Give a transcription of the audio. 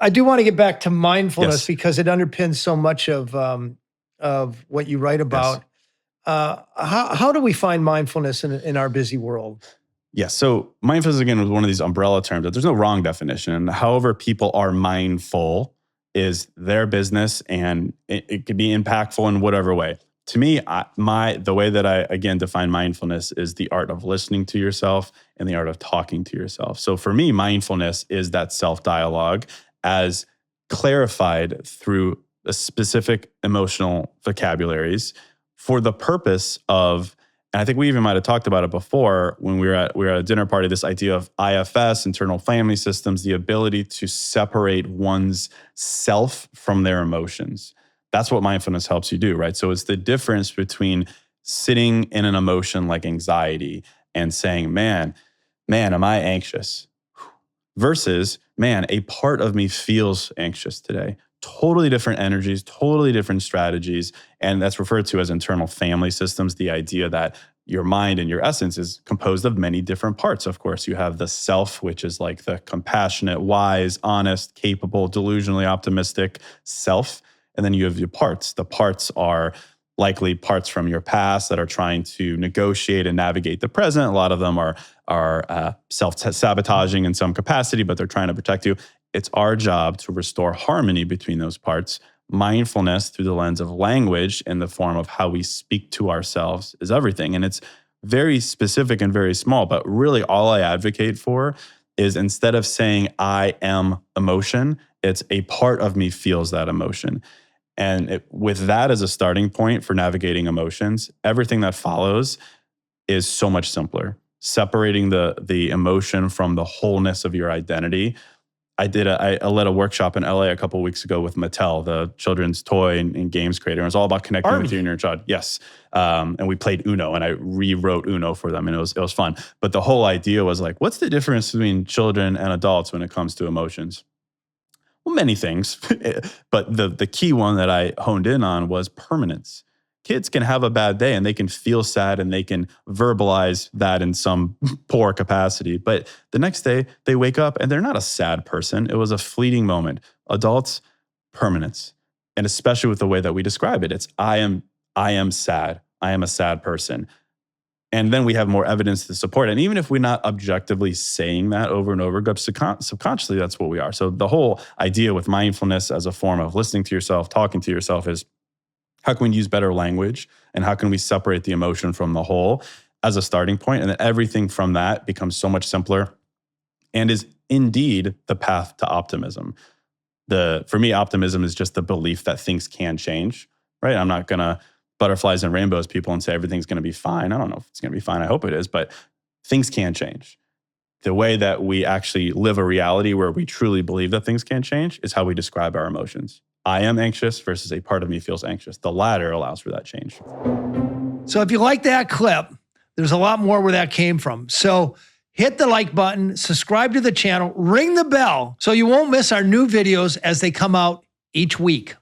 I do want to get back to mindfulness Yes. because it underpins so much of what you write about. Yes. How do we find mindfulness in our busy world? Yeah, so mindfulness, again, was one of these umbrella terms that there's no wrong definition. And however people are mindful is their business, and it could be impactful in whatever way. To me, the way that I, again, define mindfulness is the art of listening to yourself and the art of talking to yourself. So for me, mindfulness is that self-dialogue as clarified through a specific emotional vocabularies for the purpose of, and I think we even might have talked about it before when we were at a dinner party, this idea of IFS, internal family systems, the ability to separate one's self from their emotions. That's what mindfulness helps you do, right? So it's the difference between sitting in an emotion like anxiety and saying, man, am I anxious? Versus, man, a part of me feels anxious today. Totally different energies, totally different strategies. And that's referred to as internal family systems, the idea that your mind and your essence is composed of many different parts. Of course, you have the self, which is like the compassionate, wise, honest, capable, delusionally optimistic self. And then you have your parts. The parts are likely parts from your past that are trying to negotiate and navigate the present. A lot of them are self-sabotaging in some capacity, but they're trying to protect you. It's our job to restore harmony between those parts. Mindfulness through the lens of language in the form of how we speak to ourselves is everything. And it's very specific and very small, but really all I advocate for is instead of saying I am emotion, it's a part of me feels that emotion. And with that as a starting point for navigating emotions, everything that follows is so much simpler. Separating the emotion from the wholeness of your identity. I led a workshop in LA a couple of weeks ago with Mattel, the children's toy and games creator. It was all about connecting with your inner child. Yes. And we played Uno, and I rewrote Uno for them, and it was fun. But the whole idea was like, what's the difference between children and adults when it comes to emotions? Well, many things. But the key one that I honed in on was permanence. Kids can have a bad day and they can feel sad and they can verbalize that in some poor capacity. But the next day they wake up and they're not a sad person. It was a fleeting moment. Adults, permanence. And especially with the way that we describe it, it's I am sad. I am a sad person. And then we have more evidence to support it. And even if we're not objectively saying that over and over, subconsciously, that's what we are. So the whole idea with mindfulness as a form of listening to yourself, talking to yourself is, how can we use better language, and how can we separate the emotion from the whole as a starting point? And then everything from that becomes so much simpler and is indeed the path to optimism. For me, optimism is just the belief that things can change, right? I'm not going to butterflies and rainbows people and say everything's going to be fine. I don't know if it's going to be fine. I hope it is, but things can change. The way that we actually live a reality where we truly believe that things can change is how we describe our emotions. I am anxious versus a part of me feels anxious. The latter allows for that change. So if you like that clip, there's a lot more where that came from. So hit the like button, subscribe to the channel, ring the bell so you won't miss our new videos as they come out each week.